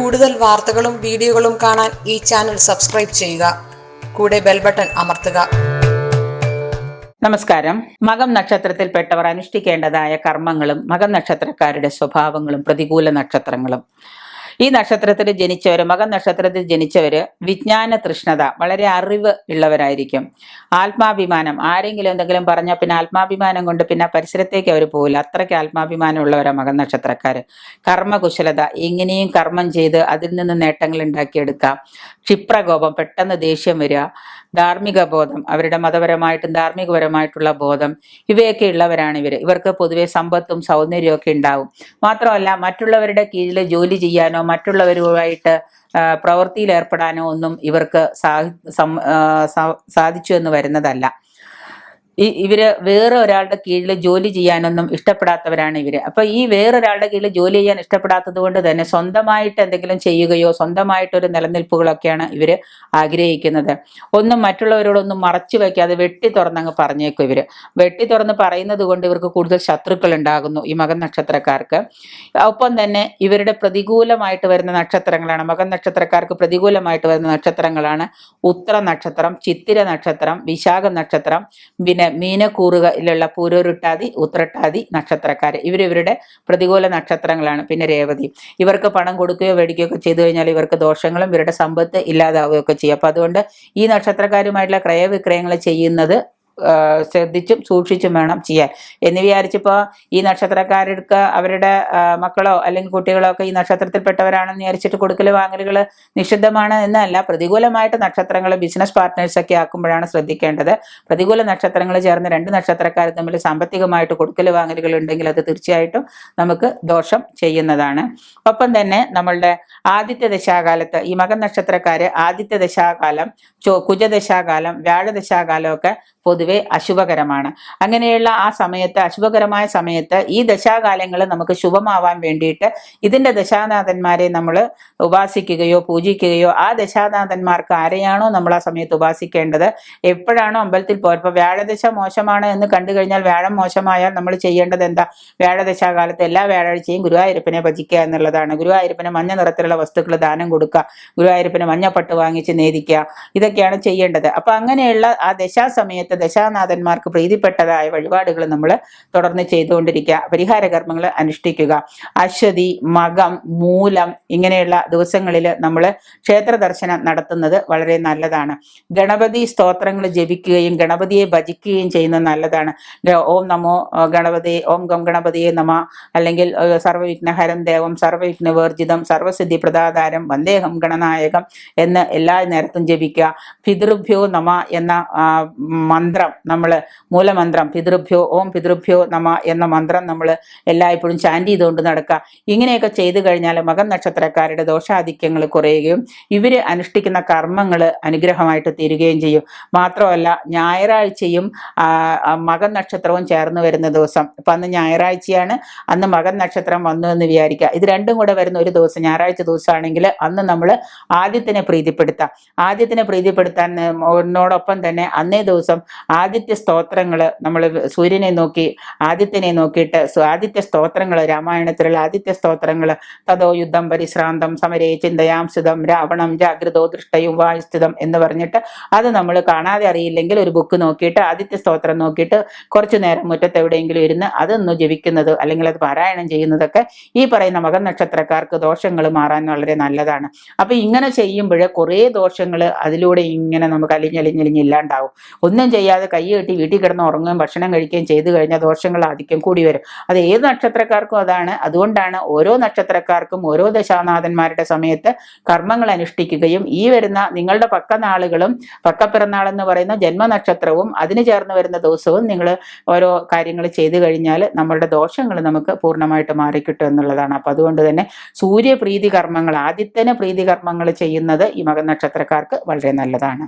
കൂടുതൽ വാർത്തകളും വീഡിയോകളും കാണാൻ ഈ ചാനൽ സബ്സ്ക്രൈബ് ചെയ്യുക. കൂടെ ബെൽ ബട്ടൺ അമർത്തുക. നമസ്കാരം. മകം നക്ഷത്രത്തിൽപ്പെട്ടവർ അനുഷ്ഠിക്കേണ്ടതായ കർമ്മങ്ങളും മകം നക്ഷത്രക്കാരുടെ സ്വഭാവങ്ങളും പ്രതികൂല നക്ഷത്രങ്ങളും. ഈ നക്ഷത്രത്തിൽ ജനിച്ചവര്, മകം നക്ഷത്രത്തിൽ ജനിച്ചവര് വിജ്ഞാന തൃഷ്ണത, വളരെ അറിവ് ഉള്ളവരായിരിക്കും. ആത്മാഭിമാനം, ആരെങ്കിലും എന്തെങ്കിലും പറഞ്ഞാൽ പിന്നെ ആത്മാഭിമാനം കൊണ്ട് പിന്നെ പരിസരത്തേക്ക് അവർ പോകില്ല. അത്രയ്ക്ക് ആത്മാഭിമാനം ഉള്ളവരാണ് മകം നക്ഷത്രക്കാര്. കർമ്മകുശലത, എങ്ങനെയും കർമ്മം ചെയ്ത് അതിൽ നിന്ന് നേട്ടങ്ങൾ ഉണ്ടാക്കിയെടുക്കാം. ക്ഷിപ്രകോപം, പെട്ടെന്ന് ദേഷ്യം വരിക. ധാർമ്മിക ബോധം, അവരുടെ മതപരമായിട്ടും ധാർമ്മികപരമായിട്ടുള്ള ബോധം, ഇവയൊക്കെ ഉള്ളവരാണ് ഇവർ. ഇവർക്ക് പൊതുവെ സമ്പത്തും സൗന്ദര്യവും ഒക്കെ ഉണ്ടാവും. മാത്രമല്ല മറ്റുള്ളവരുടെ കീഴിൽ ജോലി ചെയ്യാനോ മറ്റുള്ളവരുമായിട്ട് പ്രവൃത്തിയിൽ ഏർപ്പെടാനോ ഒന്നും ഇവർക്ക് സാധിച്ചു എന്ന് വരുന്നതല്ല. ഇവര് വേറെ ഒരാളുടെ കീഴിൽ ജോലി ചെയ്യാനൊന്നും ഇഷ്ടപ്പെടാത്തവരാണ് ഇവര്. അപ്പൊ ഈ വേറൊരാളുടെ കീഴിൽ ജോലി ചെയ്യാൻ ഇഷ്ടപ്പെടാത്തത് കൊണ്ട് തന്നെ സ്വന്തമായിട്ട് എന്തെങ്കിലും ചെയ്യുകയോ സ്വന്തമായിട്ടൊരു നിലനിൽപ്പുകളൊക്കെയാണ് ഇവര് ആഗ്രഹിക്കുന്നത്. ഒന്നും മറ്റുള്ളവരോടൊന്നും മറച്ചു വെക്കാതെ വെട്ടി തുറന്നങ്ങ് പറഞ്ഞേക്കും ഇവര്. വെട്ടി തുറന്ന് പറയുന്നത് കൊണ്ട് ഇവർക്ക് കൂടുതൽ ശത്രുക്കൾ ഉണ്ടാകുന്നു ഈ മകൻ നക്ഷത്രക്കാർക്ക്. ഒപ്പം തന്നെ ഇവരുടെ പ്രതികൂലമായിട്ട് വരുന്ന നക്ഷത്രങ്ങളാണ്, മകൻ നക്ഷത്രക്കാർക്ക് പ്രതികൂലമായിട്ട് വരുന്ന നക്ഷത്രങ്ങളാണ് ഉത്ര നക്ഷത്രം, ചിത്തിര നക്ഷത്രം, വിശാഖ നക്ഷത്രം, പിന്നെ മീനക്കൂറുകളിലുള്ള പൂരോരുട്ടാതി, ഉത്രട്ടാതി നക്ഷത്രക്കാര്. ഇവരുടെ പ്രതികൂല നക്ഷത്രങ്ങളാണ്. പിന്നെ രേവതി. ഇവർക്ക് പണം കൊടുക്കുകയോ മേടിക്കുകയോ ഒക്കെ ചെയ്തു കഴിഞ്ഞാൽ ഇവർക്ക് ദോഷങ്ങളും ഇവരുടെ സമ്പത്ത് ഇല്ലാതാവുകയൊക്കെ ചെയ്യും. അപ്പൊ അതുകൊണ്ട് ഈ നക്ഷത്രക്കാരുമായിട്ടുള്ള ക്രയവിക്രയങ്ങൾ ചെയ്യുന്നത് ശ്രദ്ധിച്ചും സൂക്ഷിച്ചും വേണം ചെയ്യാൻ എന്ന് വിചാരിച്ചപ്പോൾ ഈ നക്ഷത്രക്കാർക്ക് അവരുടെ മക്കളോ അല്ലെങ്കിൽ കുട്ടികളോ ഒക്കെ ഈ നക്ഷത്രത്തിൽപ്പെട്ടവരാണെന്ന് വിചാരിച്ചിട്ട് കൊടുക്കൽ വാങ്ങലുകൾ നിഷിദ്ധമാണ് എന്നല്ല. പ്രതികൂലമായിട്ട് നക്ഷത്രങ്ങൾ ബിസിനസ് പാർട്ട്നേഴ്സ് ഒക്കെ ആക്കുമ്പോഴാണ് ശ്രദ്ധിക്കേണ്ടത്. പ്രതികൂല നക്ഷത്രങ്ങൾ ചേർന്ന് രണ്ട് നക്ഷത്രക്കാർ തമ്മിൽ സാമ്പത്തികമായിട്ട് കൊടുക്കൽ വാങ്ങലുകൾ ഉണ്ടെങ്കിൽ അത് തീർച്ചയായിട്ടും നമുക്ക് ദോഷം ചെയ്യുന്നതാണ്. ഒപ്പം തന്നെ നമ്മളുടെ ആദിത്യ ദശാകാലത്ത് ഈ മകൻ നക്ഷത്രക്കാര് ആദിത്യ ദശാകാലം, കുജദശാകാലം, വ്യാഴദശാകാലം ഒക്കെ പൊതുവെ അശുഭകരമാണ്. അങ്ങനെയുള്ള ആ സമയത്ത്, അശുഭകരമായ സമയത്ത് ഈ ദശാകാലങ്ങൾ നമുക്ക് ശുഭമാവാൻ വേണ്ടിയിട്ട് ഇതിന്റെ ദശാനാഥന്മാരെ നമ്മൾ ഉപാസിക്കുകയോ പൂജിക്കുകയോ ആ ദശാനാഥന്മാർക്ക് ആരെയാണോ നമ്മൾ ആ സമയത്ത് ഉപാസിക്കേണ്ടത്, എപ്പോഴാണോ അമ്പലത്തിൽ പോയപ്പോൾ വ്യാഴദശ മോശമാണ് എന്ന് കണ്ടു കഴിഞ്ഞാൽ, വ്യാഴം മോശമായാൽ നമ്മൾ ചെയ്യേണ്ടത് എന്താ? വ്യാഴദശാകാലത്ത് എല്ലാ വ്യാഴാഴ്ചയും ഗുരുവായൂരപ്പനെ ഭജിക്കുക എന്നുള്ളതാണ്. ഗുരുവായൂരപ്പന് മഞ്ഞ നിറത്തിലുള്ള വസ്തുക്കൾ ദാനം കൊടുക്കുക, ഗുരുവായൂരപ്പന് മഞ്ഞപ്പട്ട് വാങ്ങിച്ച് നേദിക്കുക, ഇതൊക്കെയാണ് ചെയ്യേണ്ടത്. അപ്പൊ അങ്ങനെയുള്ള ആ ദശാസമയത്ത് ദശാനാഥന്മാർക്ക് പ്രീതിപ്പെട്ടതായ വഴിപാടുകൾ നമ്മൾ തുടർന്ന് ചെയ്തുകൊണ്ടിരിക്കുക, പരിഹാര കർമ്മങ്ങൾ അനുഷ്ഠിക്കുക. അശ്വതി, മകം, മൂലം ഇങ്ങനെയുള്ള ദിവസങ്ങളിൽ നമ്മൾ ക്ഷേത്ര ദർശനം നടത്തുന്നത് വളരെ നല്ലതാണ്. ഗണപതി സ്തോത്രങ്ങൾ ജപിക്കുകയും ഗണപതിയെ ഭജിക്കുകയും ചെയ്യുന്നത് നല്ലതാണ്. ഓം നമോ ഗണപതി, ഓം ഗം ഗണപതിയെ നമ, അല്ലെങ്കിൽ സർവവിഘ്നഹരം ദേവം സർവവിഘ്നവേർജിതം സർവസിദ്ധി പ്രദാതാരം വന്ദേഹം ഗണനായകം എന്ന് എല്ലാ നേരത്തും ജപിക്കുക. പിതൃഭ്യോ നമ എന്ന മന്ത്രം നമ്മൾ, മൂലമന്ത്രം പിതൃഭ്യോ, ഓം പിതൃഭ്യോ നമ എന്ന മന്ത്രം നമ്മൾ എല്ലായ്പ്പോഴും ചാൻഡ് ചെയ്തുകൊണ്ട് നടക്കുക. ഇങ്ങനെയൊക്കെ ചെയ്തു കഴിഞ്ഞാൽ മകൻ നക്ഷത്രക്കാരുടെ ദോഷാധിക്യങ്ങൾ കുറയുകയും ഇവര് അനുഷ്ഠിക്കുന്ന കർമ്മങ്ങൾ അനുഗ്രഹമായിട്ട് തീരുകയും ചെയ്യും. മാത്രമല്ല ഞായറാഴ്ചയും മകൻ നക്ഷത്രവും ചേർന്ന് വരുന്ന ദിവസം, ഇപ്പം അന്ന് ഞായറാഴ്ചയാണ്, അന്ന് മകൻ നക്ഷത്രം വന്നു എന്ന് വിചാരിക്കുക. ഇത് രണ്ടും കൂടെ വരുന്ന ഒരു ദിവസം ഞായറാഴ്ച ദിവസമാണെങ്കിൽ അന്ന് നമ്മൾ ആദിത്യനെ പ്രീതിപ്പെടുത്താം. ആദിത്യനെ പ്രീതിപ്പെടുത്താനോടൊപ്പം തന്നെ അന്നേ ദിവസം ആദിത്യ സ്തോത്രങ്ങൾ നമ്മൾ സൂര്യനെ നോക്കി ആദിത്യനെ നോക്കിയിട്ട് ആദിത്യ സ്തോത്രങ്ങൾ, രാമായണത്തിലുള്ള ആദിത്യ സ്തോത്രങ്ങൾ, തതോ യുദ്ധം പരിശ്രാന്തം സമരേ ചിന്തയാം സ്ഥിതം രാവണം ജാഗ്രതോ ദൃഷ്ടയും വായുസ്ഥിതം എന്ന് പറഞ്ഞിട്ട് അത് നമ്മൾ കാണാതെ അറിയില്ലെങ്കിൽ ഒരു ബുക്ക് നോക്കിയിട്ട് ആദിത്യ സ്തോത്രം നോക്കിയിട്ട് കുറച്ചു നേരം മുറ്റത്ത് എവിടെയെങ്കിലും ഇരുന്ന് അതൊന്ന് ജപിക്കുന്നത് അല്ലെങ്കിൽ അത് പാരായണം ചെയ്യുന്നതൊക്കെ ഈ പറയുന്ന മകൻ നക്ഷത്രക്കാർക്ക് ദോഷങ്ങൾ മാറാൻ വളരെ നല്ലതാണ്. അപ്പൊ ഇങ്ങനെ ചെയ്യുമ്പോൾ കുറേ ദോഷങ്ങൾ അതിലൂടെ ഇങ്ങനെ നമുക്ക് അലിഞ്ഞില്ലാണ്ടാവും. ഒന്നും ചെയ്യാതെ കൈ കെട്ടി വീട്ടിൽ കിടന്ന് ഉറങ്ങുകയും ഭക്ഷണം കഴിക്കുകയും ചെയ്തു കഴിഞ്ഞാൽ ദോഷങ്ങൾ ആധിക്യം കൂടി വരും. അത് ഏത് നക്ഷത്രക്കാർക്കും അതാണ്. അതുകൊണ്ടാണ് ഓരോ നക്ഷത്രക്കാർക്കും ഓരോ ദശാനാഥന്മാരുടെ സമയത്ത് കർമ്മങ്ങൾ അനുഷ്ഠിക്കുകയും ഈ വരുന്ന നിങ്ങളുടെ പക്കനാളുകളും പക്കപ്പിറന്നാളെന്ന് പറയുന്ന ജന്മനക്ഷത്രവും അതിന് ചേർന്ന് വരുന്ന ദിവസവും നിങ്ങൾ ഓരോ കാര്യങ്ങൾ ചെയ്തു കഴിഞ്ഞാൽ നമ്മളുടെ ദോഷങ്ങൾ നമുക്ക് പൂർണ്ണമായിട്ട് മാറിക്കിട്ടും എന്നുള്ളതാണ്. അപ്പൊ അതുകൊണ്ട് തന്നെ സൂര്യപ്രീതി കർമ്മങ്ങൾ, ആദിത്യന് പ്രീതി കർമ്മങ്ങൾ ചെയ്യുന്നത് ഈ മകൻ നക്ഷത്രക്കാർക്ക് വളരെ നല്ലതാണ്.